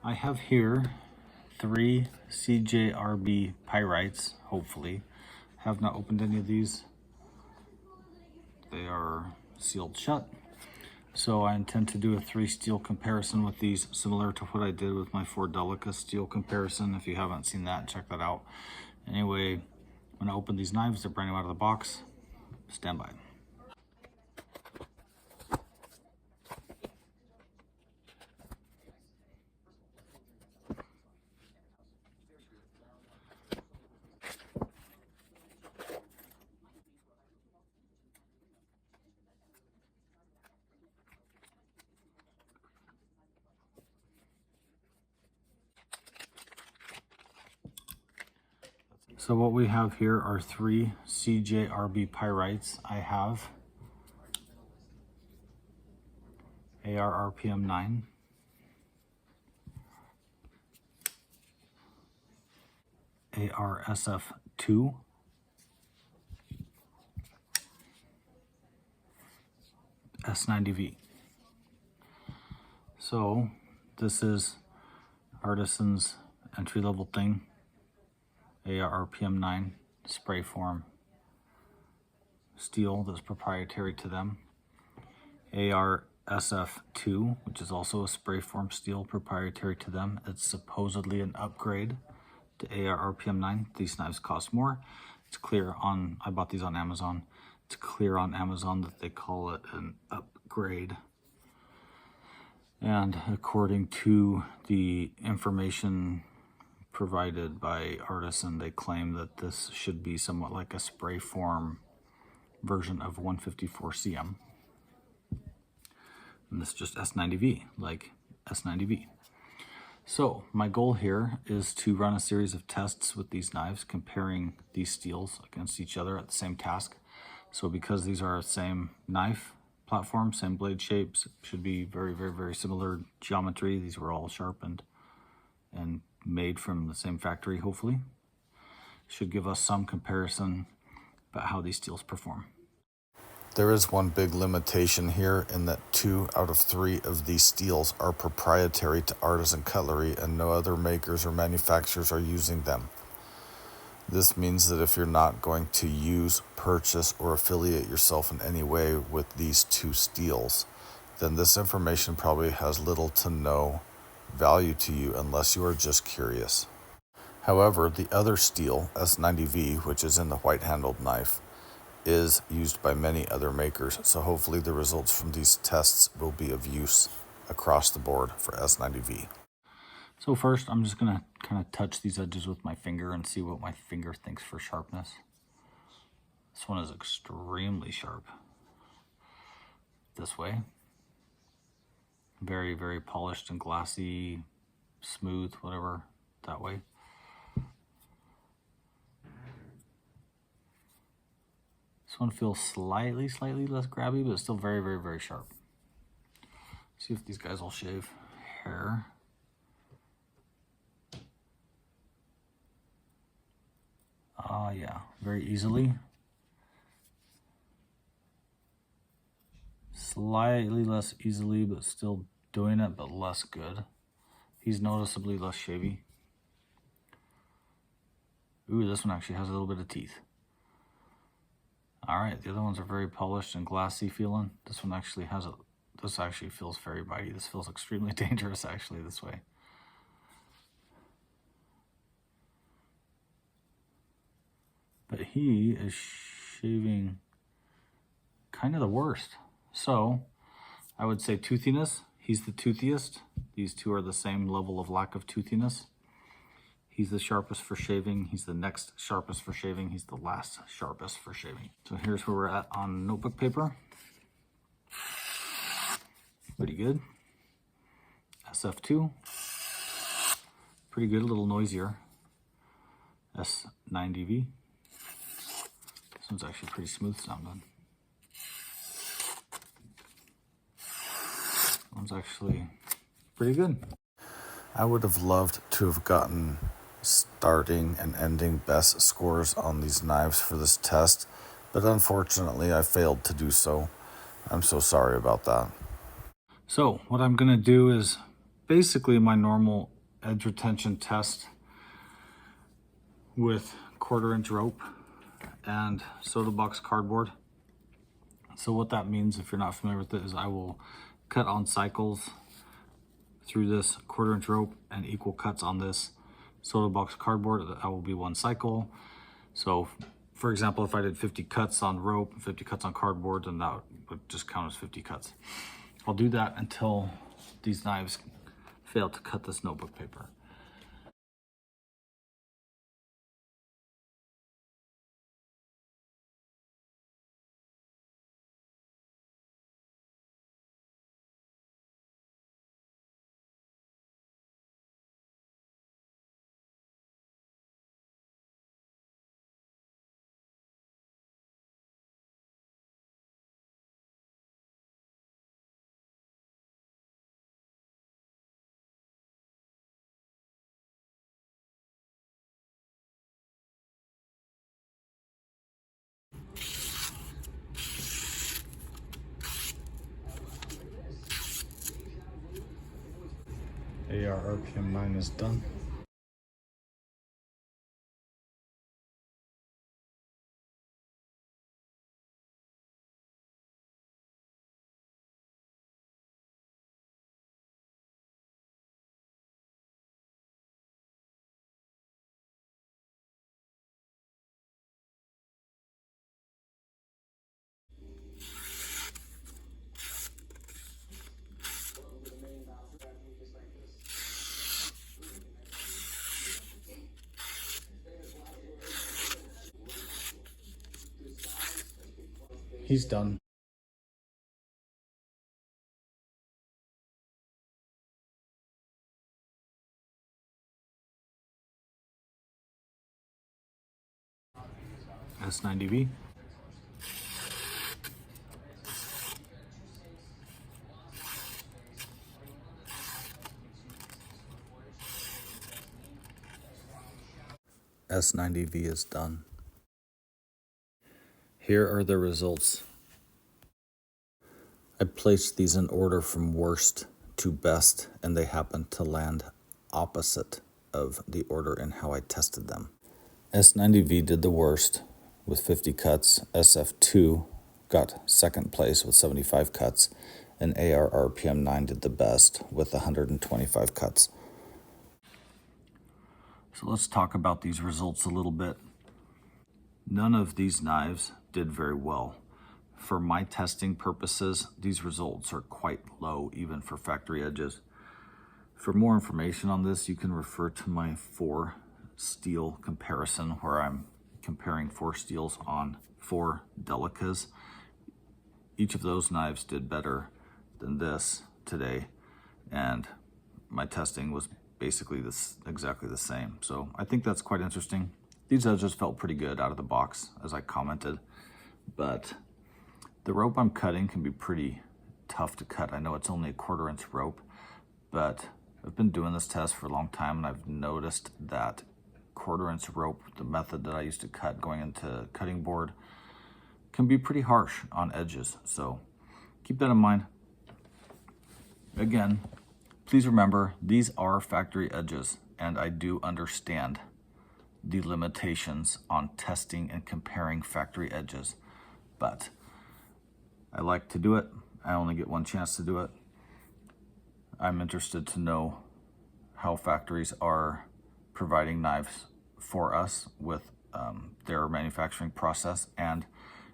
I have here 3 CJRB Pyrites, hopefully. Have not opened any of these. They are sealed shut. So I intend to do a 3 steel comparison with these, similar to what I did with my 4 Delica steel comparison. If you haven't seen that, check that out. Anyway, when I open these knives, they're brand new out of the box. Stand by. So what we have here are 3 CJRB Pyrites. I have ARRPM9, AR-SFII, S90V. So this is Artisan's entry-level thing. ARRPM9 spray form steel that's proprietary to them. AR-SFII, which is also a spray form steel proprietary to them. It's supposedly an upgrade to ARRPM9. These knives cost more. It's clear on, I bought these on Amazon. It's clear on Amazon that they call it an upgrade. And according to the information provided by Artisan, they claim that this should be somewhat like a spray form version of 154 CM. And this is just S90V, like S90V. So my goal here is to run a series of tests with these knives, comparing these steels against each other at the same task. So because these are the same knife platform, same blade shapes, should be very, very, very similar geometry. These were all sharpened and made from the same factory, hopefully. Should give us some comparison about how these steels perform. There is one big limitation here in that 2 out of 3 of these steels are proprietary to Artisan Cutlery and no other makers or manufacturers are using them. This means that if you're not going to use, purchase, or affiliate yourself in any way with these 2 steels, then this information probably has little to no value to you unless you are just curious. However, the other steel, S90V, which is in the white-handled knife, is used by many other makers, so hopefully the results from these tests will be of use across the board for S90V. So first, I'm just gonna kind of touch these edges with my finger and see what my finger thinks for sharpness. This one is extremely sharp. This way. Very, very polished and glassy, smooth, whatever, that way. This one feels slightly less grabby, but it's still very, very, very sharp. See if these guys will shave hair. Yeah, very easily. Slightly less easily, but still doing it, but less good. He's noticeably less shavy. Ooh, this one actually has a little bit of teeth. All right, the other ones are very polished and glassy feeling. This one actually has a, this actually feels very bitey. This feels extremely dangerous actually this way. But he is shaving kind of the worst. So I would say toothiness, he's the toothiest. These 2 are the same level of lack of toothiness. He's the sharpest for shaving. He's the next sharpest for shaving. He's the last sharpest for shaving. So here's where we're at on notebook paper. Pretty good. SF2, pretty good, a little noisier. S90V. This one's actually pretty smooth sounding. This one's actually pretty good. I would have loved to have gotten starting and ending best scores on these knives for this test, but unfortunately I failed to do so. I'm so sorry about that. So what I'm gonna do is basically my normal edge retention test with 1/4 inch rope and soda box cardboard. So what that means, if you're not familiar with it, is I will cut on cycles through this 1/4 inch rope and equal cuts on this soda box cardboard. That will be one cycle. So for example, if I did 50 cuts on rope, 50 cuts on cardboard, then that would just count as 50 cuts. I'll do that until these knives fail to cut this notebook paper. ARRPM9 is done. He's done. S90V. S90V is done. Here are the results. I placed these in order from worst to best, and they happened to land opposite of the order in how I tested them. S90V did the worst with 50 cuts. SF2 got second place with 75 cuts, and ARRPM9 did the best with 125 cuts. So let's talk about these results a little bit. None of these knives did very well. For my testing purposes, these results are quite low, even for factory edges. For more information on this, you can refer to my 4 steel comparison, where I'm comparing 4 steels on 4 Delicas. Each of those knives did better than this today, and my testing was basically exactly the same. So I think that's quite interesting. These edges felt pretty good out of the box, as I commented, but the rope I'm cutting can be pretty tough to cut. I know it's only a 1/4 inch rope, but I've been doing this test for a long time, and I've noticed that 1/4 inch rope, the method that I used to cut going into cutting board, can be pretty harsh on edges. So keep that in mind. Again, please remember, these are factory edges, and I do understand the limitations on testing and comparing factory edges, but I like to do it. I only get one chance to do it. I'm interested to know how factories are providing knives for us with their manufacturing process. And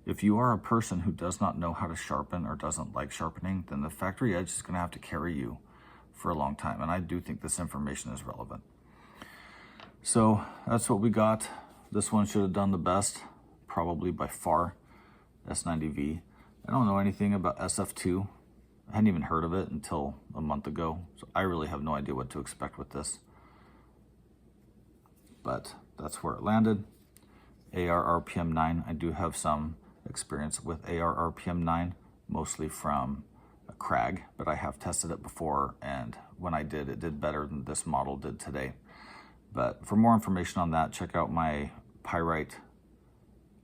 if you are a person who does not know how to sharpen or doesn't like sharpening, then the factory edge is going to have to carry you for a long time. And I do think this information is relevant. So that's what we got. This one should have done the best, probably by far, S90V. I don't know anything about SF2. I hadn't even heard of it until a month ago, so I really have no idea what to expect with this. But that's where it landed. ARRPM9, I do have some experience with ARRPM9, mostly from a Krag, but I have tested it before, and when I did, it did better than this model did today. But for more information on that, check out my Pyrite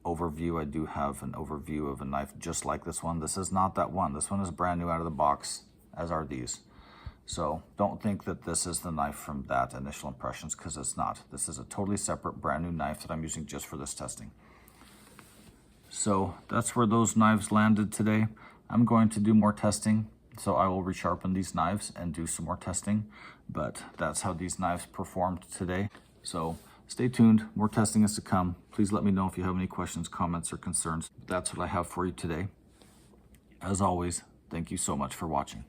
overview. I do have an overview of a knife just like this one. This is not that one. This one is brand new out of the box, as are these. So don't think that this is the knife from that initial impressions, because it's not. This is a totally separate brand new knife that I'm using just for this testing. So that's where those knives landed today. I'm going to do more testing, so I will resharpen these knives and do some more testing, but that's how these knives performed today. So stay tuned, more testing is to come. Please let me know if you have any questions, comments, or concerns. That's what I have for you today. As always, thank you so much for watching.